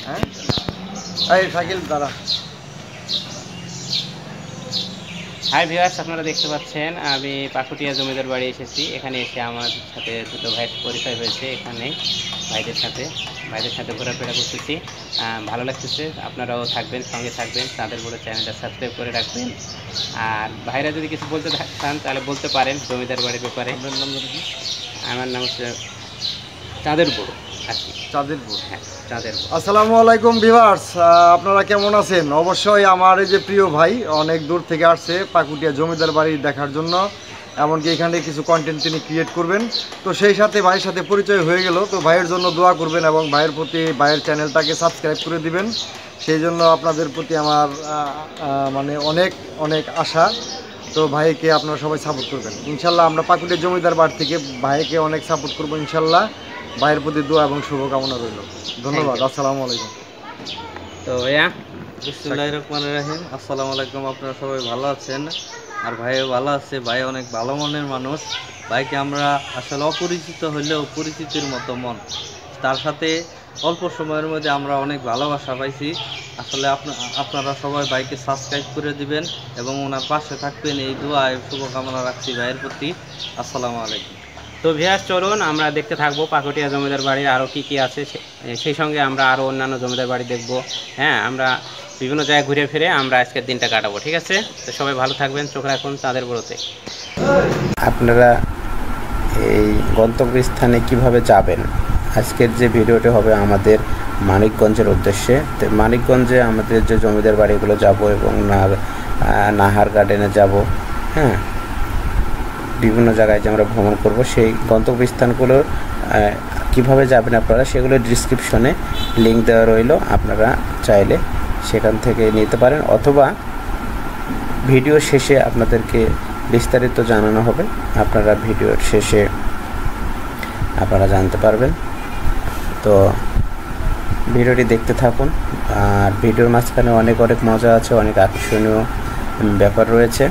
হ্যাঁ এই সাইকেল দাঁড়া। হাই ভিউয়ার্স, আপনারা দেখতে পাচ্ছেন আমি পাকুটিয়া জমিদার বাড়ি এসেছি। এখানে এসে আমার সাথে দুটো ভাইয়ের পরিচয় হয়েছে। এখানে ভাইদের সাথে ঘোরাফেরা করতেছি, ভালো লাগতেছে। আপনারাও থাকবেন, সঙ্গে থাকবেন, তাদের বড় চ্যানেলটা সাবস্ক্রাইব করে রাখবেন। আর ভাইরা যদি কিছু বলতে চান তাহলে বলতে পারেন জমিদার বাড়ির ব্যাপারে। আমার নাম হচ্ছে চাঁদের বড় আর কি, চাঁদেরপুর। হ্যাঁ চাঁদের। আসসালামু আলাইকুম ভিউয়ার্স, আপনারা কেমন আছেন? অবশ্যই আমার এই যে প্রিয় ভাই অনেক দূর থেকে আসছে পাকুটিয়া জমিদার বাড়ি দেখার জন্য, এমনকি এখানে কিছু কন্টেন্ট তিনি ক্রিয়েট করবেন। তো সেই সাথে ভাইয়ের সাথে পরিচয় হয়ে গেল। তো ভাইয়ের জন্য দোয়া করবেন এবং ভাইয়ের প্রতি ভাইয়ের চ্যানেলটাকে সাবস্ক্রাইব করে দিবেন। সেই জন্য আপনাদের প্রতি আমার মানে অনেক অনেক আশা। তো ভাইকে আপনারা সবাই সাপোর্ট করবেন ইনশাল্লাহ। আমরা পাকুটিয়া জমিদার বাড়ি থেকে ভাইকে অনেক সাপোর্ট করবো ইনশাল্লাহ। ভাইয়ের প্রতি দোয়া এবং শুভকামনা রইল। ধন্যবাদ। আসসালামু আলাইকুম। তো ভাইয়া বিসমিল্লাহির রহমানির রহিম। আসসালামু আলাইকুম। আপনারা সবাই ভালো আছেন? আর ভাইও ভালো আছে। ভাই অনেক ভালো মনের মানুষ। ভাইকে আমরা আসলে অপরিচিত হলেও পরিচিতির মতো মন, তার সাথে অল্প সময়ের মধ্যে আমরা অনেক ভালোবাসা পাইছি। আসলে আপনারা সবাই ভাইকে সাবস্ক্রাইব করে দিবেন এবং ওনার পাশে থাকবেন, এই দোয়া শুভকামনা রাখছি ভাইয়ের প্রতি। আসসালামু আলাইকুম। তো ভিউয়ার্স, চলুন আমরা দেখতে থাকবো পাকুটিয়া জমিদার বাড়ির আরও কী আছে, সেই সঙ্গে আমরা আরও অন্যান্য জমিদার বাড়ি দেখব। হ্যাঁ, আমরা বিভিন্ন জায়গায় ঘুরে ফিরে আমরা আজকের দিনটা কাটাবো, ঠিক আছে? তো সবাই ভালো থাকবেন, চোখ রাখুন চাঁদের বড়োতে। আপনারা এই গন্তব্যস্থানে কিভাবে যাবেন, আজকের যে ভিডিওটি হবে আমাদের মানিকগঞ্জের উদ্দেশ্যে। তো মানিকগঞ্জে আমাদের যে জমিদার বাড়িগুলো যাব এবং নাহার গার্ডেনে যাব, হ্যাঁ, বিভিন্ন জায়গায় যে আমরা ভ্রমণ করব, সেই গন্তব্যস্থানগুলো কিভাবে যাবেন আপনারা সেগুলো ডিসক্রিপশনে লিঙ্ক দেওয়া রইল। আপনারা চাইলে সেখান থেকে নিতে পারেন, অথবা ভিডিও শেষে আপনাদেরকে বিস্তারিত জানানো হবে। আপনারা ভিডিওর শেষে আপনারা জানতে পারবেন। তো ভিডিওটি দেখতে থাকুন। আর ভিডিওর মাঝখানে অনেক মজা আছে, অনেক আকর্ষণীয় ব্যাপার রয়েছে,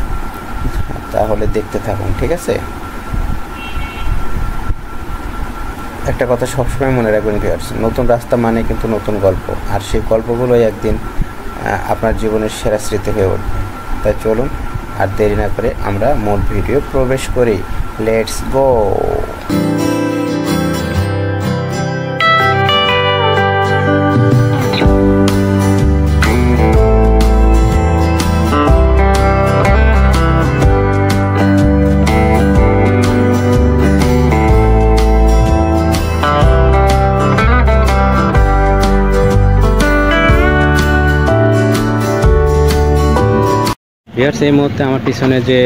তাহলে দেখতে থাকুন, ঠিক আছে? একটা কথা সবসময় মনে রাখবেন ভিউয়ার্স, নতুন রাস্তা মানে কিন্তু নতুন গল্প, আর সেই গল্পগুলোই একদিন আপনার জীবনের সেরা স্মৃতি হয়ে উঠবে। তাই চলুন আর দেরি না করে আমরা মূল ভিডিও প্রবেশ করি। Let's go. ভিউয়ার্স, এই মুহূর্তে আমার পিছনে যে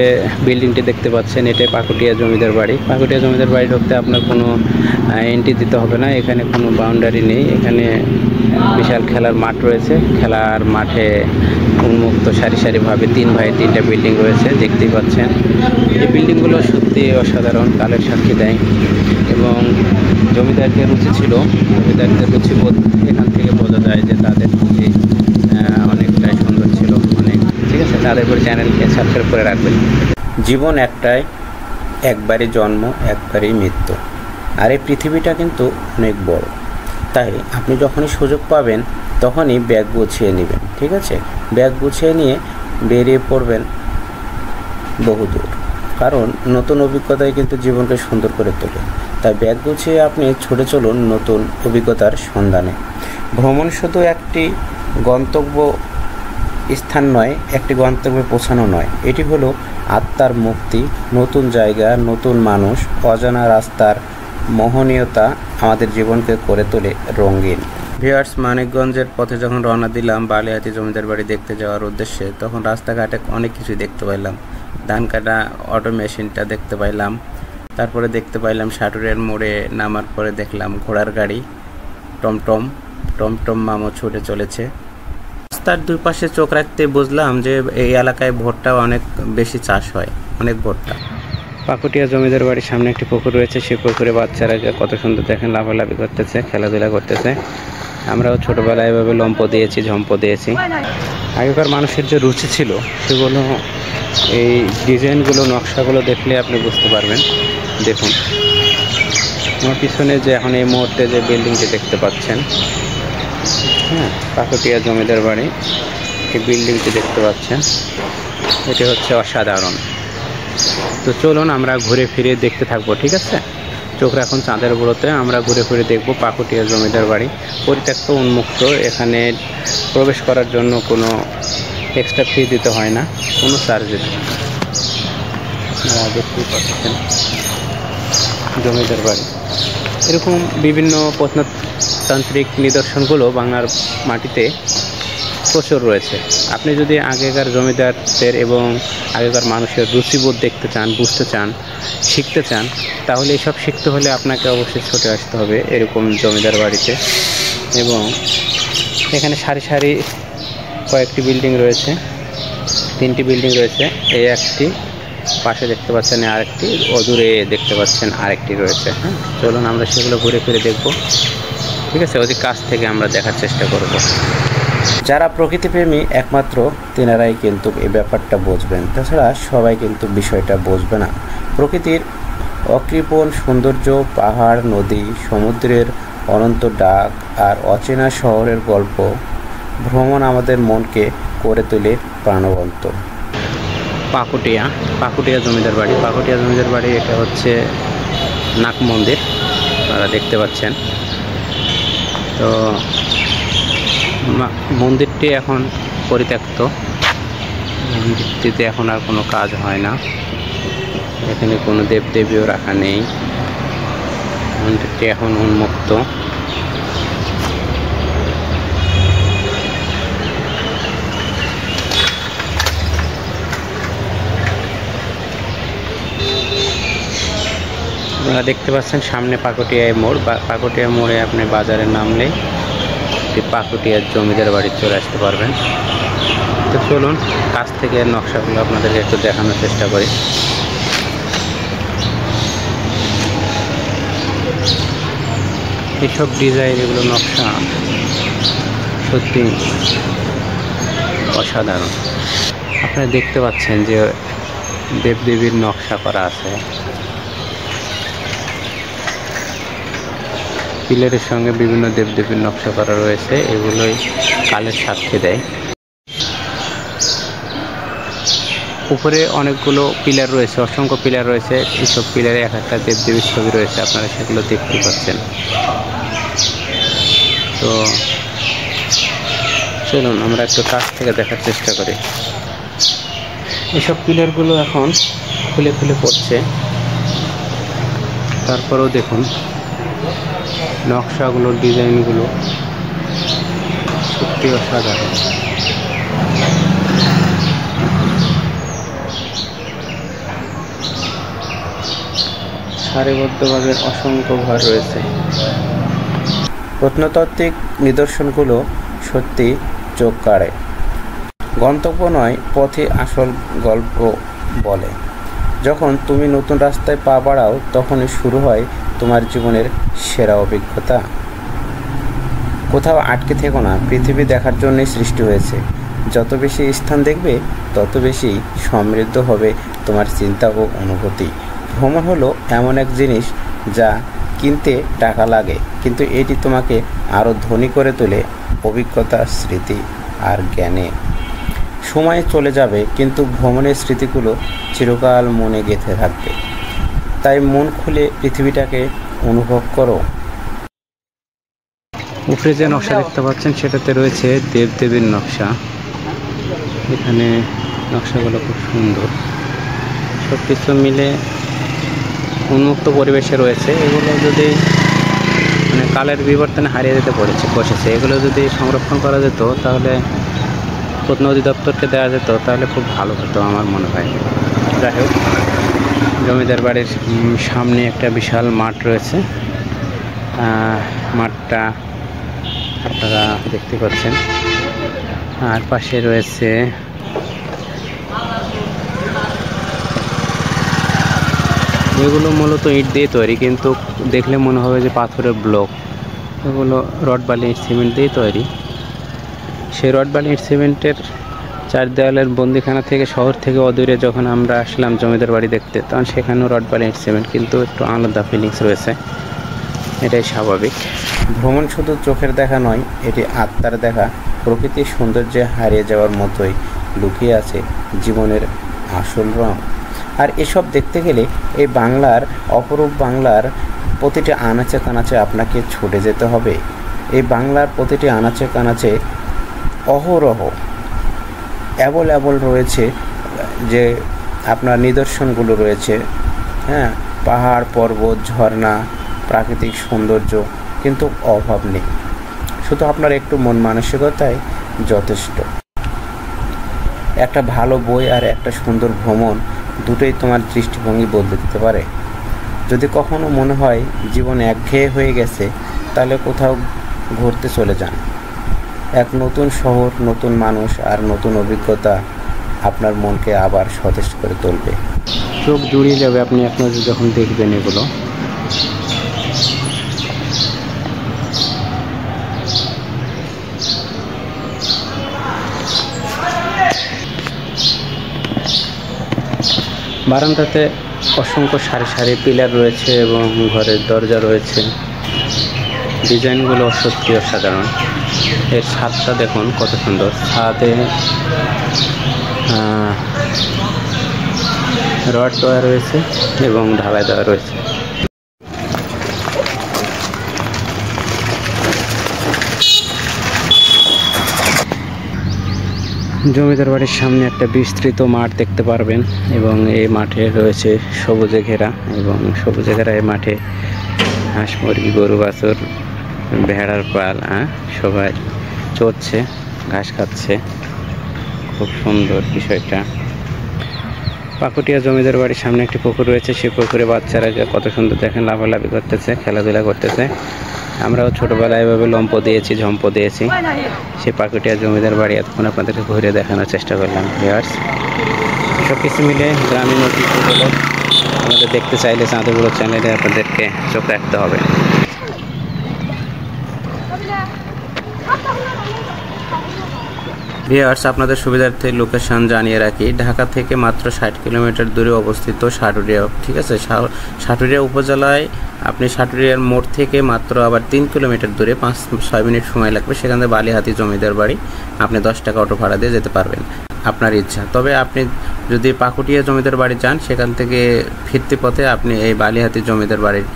বিল্ডিংটি দেখতে পাচ্ছেন, এটাই পাকুটিয়া জমিদার বাড়ি। পাকুটিয়া জমিদার বাড়ি ঢুকতে আপনার কোনো এন্ট্রি দিতে হবে না, এখানে কোনো বাউন্ডারি নেই। এখানে বিশাল খেলার মাঠ রয়েছে। খেলার মাঠে উন্মুক্ত সারিভাবে 3 ভাই 3টা বিল্ডিং রয়েছে, দেখতেই পাচ্ছেন। এই বিল্ডিংগুলো সত্যি অসাধারণ, কালের সাক্ষী দেয়। এবং জমিদারদের রুচি ছিল, জমিদারদের রুচিবোধ এখান থেকে বোঝা যায় যে তাদের রুচি অনেকটাই সুন্দর ছিল, অনেক, ঠিক আছে? তাদের উপর চ্যানেলকে সাবস্ক্রাইব করে রাখবেন। জীবন একটাই, একবারই জন্ম, একবারই মৃত্যু। আর এই পৃথিবীটা কিন্তু অনেক বড়, তাই আপনি যখনই সুযোগ পাবেন তখনই ব্যাগ গুছিয়ে নেবেন, ঠিক আছে? ব্যাগ গুছিয়ে নিয়ে বেরিয়ে পড়বেন বহুদূর, কারণ নতুন অভিজ্ঞতাই কিন্তু জীবনকে সুন্দর করে তোলে। তাই ব্যাগ গুছিয়ে আপনি ছুটে চলুন নতুন অভিজ্ঞতার সন্ধানে। ভ্রমণ শুধু একটি গন্তব্য স্থান নয়, একটি গন্তব্যে পৌঁছানো নয়, এটি হলো আত্মার মুক্তি। নতুন জায়গা, নতুন মানুষ, অজানা রাস্তার মোহনীয়তা আমাদের জীবনকে করে তোলে রঙিন। ভিউয়ার্স, মানিকগঞ্জের পথে যখন রওনা দিলাম বালিয়াতি জমিদার বাড়ি দেখতে যাওয়ার উদ্দেশ্যে, তখন রাস্তাঘাটে অনেক কিছু দেখতে পাইলাম। ধান কাটা অটো মেশিনটা দেখতে পাইলাম, তারপরে দেখতে পাইলাম সাটুরের মোড়ে নামার পরে দেখলাম ঘোড়ার গাড়ি, টমটম মামো ছুটে চলেছে। রাস্তার দুই পাশে চোখ রাখতে বুঝলাম যে এই এলাকায় ভুট্টা অনেক বেশি চাষ হয়, অনেক ভুট্টা। পাকুটিয়া জমিদার বাড়ির সামনে একটি পুকুর রয়েছে, সেই পুকুরে বাচ্চারা কত সুন্দর দেখেন লাফালাফি করতেছে, খেলাধুলা করতেছে। আমরাও ছোটোবেলায় এভাবে লম্প দিয়েছি, ঝম্প দিয়েছি। আগেকার মানুষের যে রুচি ছিল সেগুলো, এই ডিজাইনগুলো, নকশাগুলো দেখলে আপনি বুঝতে পারবেন। দেখুন আমার পিছনে যে এখন এই মুহূর্তে যে বিল্ডিংটি দেখতে পাচ্ছেন, হ্যাঁ, পাকুটিয়া জমিদার বাড়ি। এই বিল্ডিংটি দেখতে পাচ্ছেন, এটি হচ্ছে অসাধারণ। তো চলুন আমরা ঘুরে ফিরে দেখতে থাকবো, ঠিক আছে? চোখ রাখুন চাঁদের উপরতে, আমরা ঘুরে ফিরে দেখবো পাকুটিয়া জমিদার বাড়ি। পরিত্যক্ত, উন্মুক্ত, এখানে প্রবেশ করার জন্য কোনো এক্সট্রা ফি দিতে হয় না, কোনো চার্জেস। আপনারা দেখতেই পাচ্ছেন জমিদার বাড়ি। এরকম বিভিন্ন প্রত্নতান্ত্রিক নিদর্শনগুলো বাংলার মাটিতে প্রচুর রয়েছে। আপনি যদি আগেকার জমিদারদের এবং আগেকার মানুষের রুচিবোধ দেখতে চান, বুঝতে চান, শিখতে চান, তাহলে এসব শিখতে হলে আপনাকে অবশ্যই ছুটে আসতে হবে এরকম জমিদার বাড়িতে। এবং এখানে সারি সারি কয়েকটি বিল্ডিং রয়েছে, 3টি বিল্ডিং রয়েছে। এই একটি, পাশে দেখতে পাচ্ছেন আরেকটি, অদূরে দেখতে পাচ্ছেন আরেকটি রয়েছে। হ্যাঁ, চলুন আমরা সেগুলো ঘুরে ফিরে দেখব, ঠিক আছে? ওদের কাছ থেকে আমরা দেখার চেষ্টা করব। যারা প্রকৃতিপ্রেমী একমাত্র তেনারাই কিন্তু এই ব্যাপারটা বুঝবেন, তাছাড়া সবাই কিন্তু বিষয়টা বুঝবে না। প্রকৃতির অকৃপণ সৌন্দর্য, পাহাড়, নদী, সমুদ্রের অনন্ত ডাক আর অচেনা শহরের গল্প, ভ্রমণ আমাদের মনকে করে তোলে প্রাণবন্ত। পাকুটিয়া জমিদার বাড়ি। পাকুটিয়া জমিদার বাড়ি, এটা হচ্ছে নাগ মন্দির, আপনারা দেখতে পাচ্ছেন। তো মন্দিরটি এখন পরিত্যক্ত, মন্দিরটিতে এখন আর কোনো কাজ হয় না, এখানে কোনো দেবদেবীও রাখা নেই, মন্দিরটি এখন উন্মুক্ত। আপনারা দেখতে পাচ্ছেন সামনে পাকুটিয়া মোড়, পাকুটিয়া মোড়ে আপনি বাজারে নামলেই পাকুটিয়া জমিদার বাড়ি চলে আসতে পারবেন। তো চলুন কাছ থেকে নকশাগুলো আপনাদেরকে একটু দেখানোর চেষ্টা করি। এইসব ডিজাইন, এগুলো নকশা সত্যি অসাধারণ। আপনারা দেখতে পাচ্ছেন যে দেবদেবীর নকশা করা আছে, পিলারের সঙ্গে বিভিন্ন দেবদেবীর নকশা করা রয়েছে, এগুলোই কালের সাক্ষী দেয়। উপরে অনেকগুলো পিলার রয়েছে, অসংখ্য পিলার রয়েছে, এইসব পিলারে এক একটা দেবদেবীর ছবি রয়েছে, আপনারা সেগুলো দেখতে পাচ্ছেন। তো চলুন আমরা একটু কাছ থেকে দেখার চেষ্টা করি। এইসব পিলারগুলো এখন খুলে খুলে পড়ছে, তারপরেও দেখুন নকশাগুলো, ডিজাইনগুলো সত্যি অসাধারণ। সারিবদ্ধভাবে অসংখ্য ঘর রয়েছে। প্রত্নতাত্ত্বিক নিদর্শনগুলো সত্যি চোখ কাড়ে। গন্তব্য নয়, পথে আসল গল্প বলে। যখন তুমি নতুন রাস্তায় পা বাড়াও, তখনই শুরু হয় তোমার জীবনের সেরা অভিজ্ঞতা। কোথাও আটকে থেকো না, পৃথিবী দেখার জন্যই সৃষ্টি হয়েছে। যত বেশি স্থান দেখবে, তত বেশি সমৃদ্ধ হবে তোমার চিন্তা ও অনুভূতি। ভ্রমণ হলো এমন এক জিনিস যা কিনতে টাকা লাগে, কিন্তু এটি তোমাকে আরও ধনী করে তোলে অভিজ্ঞতা, স্মৃতি আর জ্ঞানে। সময় চলে যাবে, কিন্তু ভ্রমণের স্মৃতিগুলো চিরকাল মনে গেঁথে থাকবে। তাই মন খুলে পৃথিবীটাকে অনুভব করো। উপরে যে নকশা দেখতে পাচ্ছেন সেটাতে রয়েছে দেবদেবীর নকশা। এখানে নকশাগুলো খুব সুন্দর, সব কিছু মিলে উন্মুক্ত পরিবেশে রয়েছে। এগুলো যদি মানে কালের বিবর্তনে হারিয়ে যেতে বসেছে, এগুলো যদি সংরক্ষণ করা যেত, তাহলে প্রত্ন অধিদপ্তরকে দেওয়া যেত, তাহলে খুব ভালো হতো আমার মনে হয়। যাই হোক, জমিদার বাড়ির সামনে একটা বিশাল মাঠ রয়েছে, মাঠটা আপনারা দেখতে পাচ্ছেন। আর পাশে রয়েছে এগুলো মূলত ইট দিয়ে তৈরি, কিন্তু দেখলে মনে হবে যে পাথরের ব্লক। এগুলো রড বালি ইট সিমেন্ট দিয়ে তৈরি। সেই রড বালি ইট সিমেন্টের চার দেওয়ালের বন্দিখানা থেকে, শহর থেকে অদূরে যখন আমরা আসলাম জমিদার বাড়ি দেখতে, তখন সেখানেও রড বালি ইট সিমেন্ট, কিন্তু একটু আলাদা ফিলিংস রয়েছে, এটাই স্বাভাবিক। ভ্রমণ শুধু চোখের দেখা নয়, এটি আত্মার দেখা। প্রকৃতির সৌন্দর্যে হারিয়ে যাওয়ার মতোই লুকিয়ে আছে জীবনের আসল রং। আর এসব দেখতে গেলে এই বাংলার অপরূপ বাংলার প্রতিটি আনাচে কানাচে আপনাকে ছুটে যেতে হবে। এই বাংলার প্রতিটি আনাচে কানাচে অহরহ অ্যাবল রয়েছে, যে আপনার নিদর্শনগুলো রয়েছে, হ্যাঁ, পাহাড় পর্বত ঝর্ণা প্রাকৃতিক সৌন্দর্য, কিন্তু অভাব নেই। শুধু আপনার একটু মন মানসিকতাই যথেষ্ট। একটা ভালো বই আর একটা সুন্দর ভ্রমণ দুটোই তোমার দৃষ্টিভঙ্গি বদলে দিতে পারে। যদি কখনো মনে হয় জীবন একঘেয়ে হয়ে গেছে, তাহলে কোথাও ঘুরতে চলে যান। এক নতুন শহর, নতুন মানুষ আর নতুন অভিজ্ঞতা আপনার মনকে আবার সতেজ করে তুলবে। চোখ জুড়িয়ে যাবে আপনি আপনার যখন দেখবেন এগুলো। বারান্দাতে অসংখ্য সারি সারি পিলার রয়েছে এবং ঘরের দরজা রয়েছে। ডিজাইনগুলো সত্যি অসাধারণ। এর ছাদটা দেখুন কত সুন্দর। ছাদে রড দেওয়া রয়েছে এবং ঢালাই দেওয়া রয়েছে। জমিদার বাড়ির সামনে একটা বিস্তৃত মাঠ দেখতে পারবেন এবং এই মাঠে রয়েছে সবুজে ঘেরা, এবং সবুজে ঘেরা এই মাঠে হাঁস মুরগি গরু বাছুর ভেড়ার পাল সবাই চড়ছে, ঘাস খাচ্ছে। খুব সুন্দর বিষয়টা। পাকুটিয়া জমিদার বাড়ির সামনে একটি পুকুর রয়েছে। সেই পুকুরে বাচ্চারা কত সুন্দর দেখেন লাফালাফি করতেছে, খেলাধুলা করতেছে। আমরাও ছোটোবেলায় এভাবে লম্প দিয়েছি, ঝম্প দিয়েছি। সেই পাকুটিয়া জমিদার বাড়ি এতক্ষণ আপনাদেরকে ঘুরে দেখানোর চেষ্টা করলাম। ভিউয়ার্স, সব কিছু মিলে গ্রামীণ ঐতিহ্যগুলো আমাদের দেখতে চাইলে চাঁদপুর চ্যানেলে আপনাদেরকে চোখ রাখতে হবে। ভিউয়ার্স, আপনাদের সুবিধার্থে লোকেশন জানিয়ে রাখি। ঢাকা থেকে মাত্র 60 কিলোমিটার দূরে অবস্থিত সাটুরিয়া। ঠিক আছে, সাটুরিয়া উপজেলায় আপনি সাটুরিয়ার মোড় থেকে মাত্র আবার 3 কিলোমিটার দূরে 5-6 মিনিট সময় লাগবে। সেখান থেকে বালিহাতি জমিদার বাড়ি আপনি 10 টাকা অটো ভাড়া দিয়ে যেতে পারবেন, আপনার ইচ্ছা। তবে আপনি যদি পাকুটিয়া জমিদার বাড়ি যান, সেখান থেকে ফিরতি পথে আপনি এই বালিহাতি জমিদার বাড়ির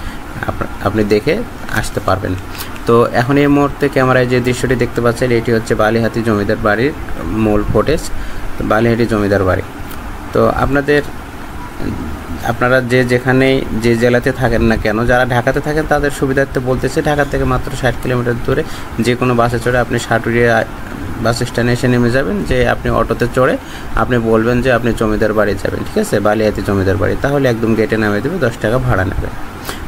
আপনি দেখে আসতে পারবেন। তো এখন এই মুহূর্তে ক্যামেরায় যে দৃশ্যটি দেখতে পাচ্ছেন, এটি হচ্ছে বালিহাতি জমিদার বাড়ির মূল ফুটেজ, বালিহাতি জমিদার বাড়ি। তো আপনারা যেখানেই যে জেলাতে থাকেন না কেন, যারা ঢাকাতে থাকেন তাদের সুবিধার্থে বলতেছে, ঢাকা থেকে মাত্র 60 কিলোমিটার দূরে যে কোনো বাসে চড়ে আপনি সাটুরিয়া বাস স্ট্যান্ডে এসে নেমে যাবেন। যে আপনি অটোতে চড়ে আপনি বলবেন যে আপনি জমিদার বাড়ি যাবেন, ঠিক আছে, বালিহাতি জমিদার বাড়ি, তাহলে একদম গেটে নামিয়ে দেবে, 10 টাকা ভাড়া নেবে।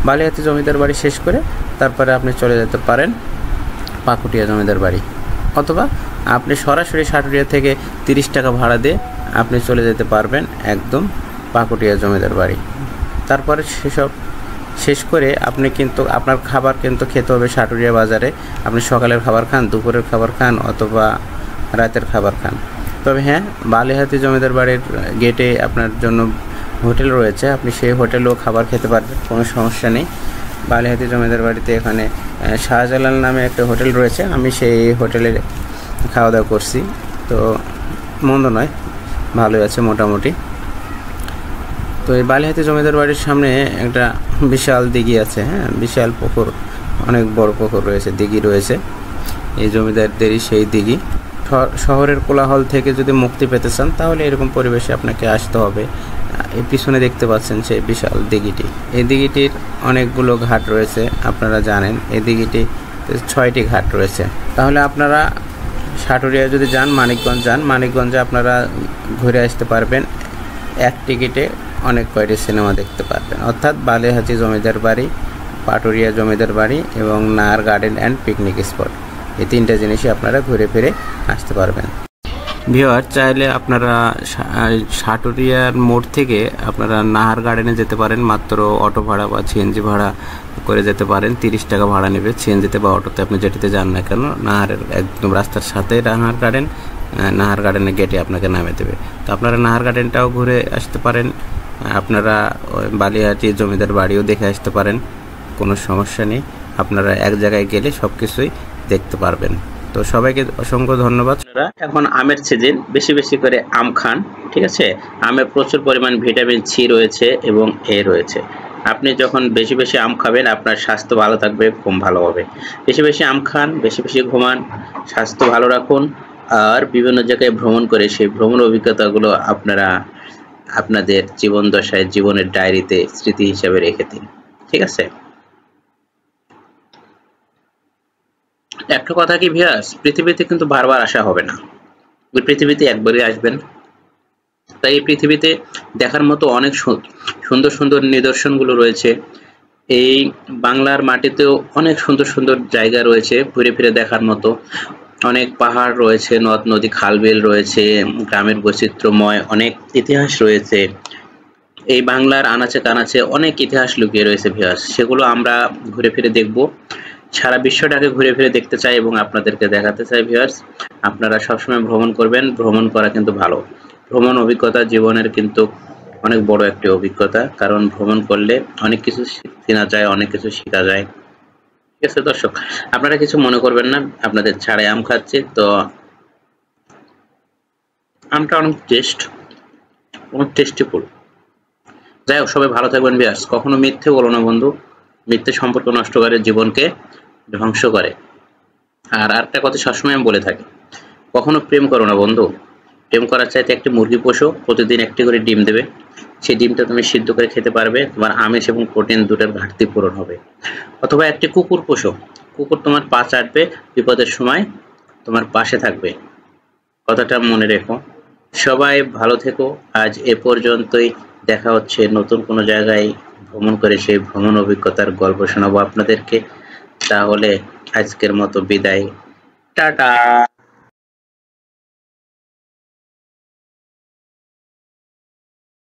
বালিহাতি জমিদার বাড়ি শেষ করে তারপরে আপনি চলে যেতে পারেন পাকুটিয়া জমিদার বাড়ি, অথবা আপনি সরাসরি সাটুরিয়া থেকে 30 টাকা ভাড়া দিয়ে আপনি চলে যেতে পারবেন একদম পাকুটিয়া জমিদার বাড়ি। তারপরে সেসব শেষ করে আপনি কিন্তু আপনার খাবার কিন্তু খেতে হবে সাটুরিয়া বাজারে। আপনি সকালের খাবার খান, দুপুরের খাবার খান, অথবা রাতের খাবার খান। তবে হ্যাঁ, বালিহাতি জমিদার বাড়ির গেটে আপনার জন্য হোটেল রয়েছে, আপনি সেই হোটেলেও খাবার খেতে পারবেন, কোনো সমস্যা নেই। বালিহাতি জমিদার বাড়িতে এখানে শাহজালাল নামে একটা হোটেল রয়েছে, আমি সেই হোটেলে খাওয়া দাওয়া করছি, তো মন্দ নয়, ভালোই আছে মোটামুটি। তো এই বালিহাতি জমিদার বাড়ির সামনে একটা বিশাল দিঘি আছে, হ্যাঁ, বিশাল পুকুর, অনেক বড় পুকুর রয়েছে, দিঘি রয়েছে। এই জমিদারদেরই সেই দিঘি। শহরের কোলাহল থেকে যদি মুক্তি পেতে চান, তাহলে এরকম পরিবেশে আপনাকে আসতে হবে। এই পিছনে দেখতে পাচ্ছেন সেই বিশাল দিঘিটি। এই দিঘিটির অনেকগুলো ঘাট রয়েছে, আপনারা জানেন। এই দিঘিটি 6টি ঘাট রয়েছে। তাহলে আপনারা সাটুরিয়া যদি যান, মানিকগঞ্জ যান, মানিকগঞ্জে আপনারা ঘুরে আসতে পারবেন। এক টিকিটে অনেক কয়টি সিনেমা দেখতে পারবেন, অর্থাৎ বালিহাতি জমিদার বাড়ি, পাটুরিয়া জমিদার বাড়ি এবং Nahar garden and picnic spot, এই 3টে জিনিসই আপনারা ঘুরে ফিরে আসতে পারবেন। ভিউয়ার, চাইলে আপনারা সাটুরিয়ার মোড় থেকে আপনারা নাহার গার্ডেনে যেতে পারেন, মাত্র অটো ভাড়া বা সিএনজি ভাড়া করে যেতে পারেন। 30 টাকা ভাড়া নেবে সিএনজিতে বা অটোতে, আপনি যেটিতে যান না কেন। নাহারের একদম রাস্তার সাথে নাহার গার্ডেন, নাহার গার্ডেনের গেটে আপনাকে নামিয়ে দেবে। তো আপনারা নাহার গার্ডেনটাও ঘুরে আসতে পারেন, আপনারা বালিহাতি জমিদার বাড়িও দেখে আসতে পারেন, কোনো সমস্যা নেই। আপনারা এক জায়গায় গেলে সব কিছুই দেখতে পারবেন। তো সবাইকে অসংখ্য ধন্যবাদ। এখন আমের সিজন, বেশি বেশি করে আম খান, ঠিক আছে? আমে প্রচুর পরিমাণ ভিটামিন সি রয়েছে এবং এ রয়েছে। আপনি যখন বেশি বেশি আম খাবেন আপনার স্বাস্থ্য ভালো থাকবে, ঘুম ভালো হবে। বেশি বেশি আম খান, বেশি বেশি ঘুমান, স্বাস্থ্য ভালো রাখুন, আর বিভিন্ন জায়গায় ভ্রমণ করে সেই ভ্রমণ অভিজ্ঞতাগুলো আপনারা আপনাদের জীবন দশায়, জীবনের ডায়েরিতে স্মৃতি হিসেবে রেখে দিন, ঠিক আছে? একটা কথা কি ভিউয়ার্স, পৃথিবীতে কিন্তু বারবার আসা হবে না, ওই পৃথিবীতে একবারই আসবেন। তাই এই পৃথিবীতে দেখার মতো অনেক সুন্দর সুন্দর নিদর্শনগুলো রয়েছে। এই বাংলার মাটিতেও অনেক সুন্দর সুন্দর জায়গা রয়েছে ঘুরে ফিরে দেখার মতো। অনেক পাহাড় রয়েছে, নদ নদী, খাল বিল রয়েছে, গ্রামের বৈচিত্র্যময় অনেক ইতিহাস রয়েছে। এই বাংলার আনাচে কানাচে অনেক ইতিহাস লুকিয়ে রয়েছে ভিউয়ার্স, সেগুলো আমরা ঘুরে ফিরে দেখব। সারা বিশ্বটাকে ঘুরে ফিরে দেখতে চাই এবং আপনাদেরকে দেখাতে চাই ভিউয়ার্স। আপনারা সবসময় ভ্রমণ করবেন, ভ্রমণ করা কিন্তু ভালো। ভ্রমণ অভিজ্ঞতা জীবনের কিন্তু অনেক বড় একটি অভিজ্ঞতা, কারণ ভ্রমণ করলে অনেক কিছু চেনা যায়, অনেক কিছু শেখা যায়, ঠিক আছে দর্শক? আপনারা কিছু মনে করবেন না, আপনাদের ছাড়াই আম খাচ্ছি, তো আমটা অনেক টেস্টিফুল। যাই হোক, সবাই ভালো থাকবেন ভিউয়ার্স। কখনো মিথ্যে বলো না বন্ধু, মিথ্যে সম্পর্ক নষ্ট করে, জীবনকে ধ্বংস করে। আর আরেকটা কথা সবসময় আমি বলে থাকি, কখনো প্রেম করো না বন্ধু। প্রেম করার চাইতে একটি মুরগি পোষো, প্রতিদিন একটি করে ডিম দেবে, সেই ডিমটা তুমি সিদ্ধ করে খেতে পারবে, তোমার আমিষ এবং প্রোটিন দুটোর ঘাটতি পূরণ হবে। অথবা একটি কুকুর পোষো, কুকুর তোমার পা চাটবে, বিপদের সময় তোমার পাশে থাকবে। কথাটা মনে রেখো। সবাই ভালো থেকো। আজ এ পর্যন্তই, দেখা হচ্ছে নতুন কোনো জায়গায় ভ্রমণ করে, সেই ভ্রমণ অভিজ্ঞতার গল্প শোনাবো আপনাদেরকে। তাহলে আজকের মতো বিদায়, টাটা।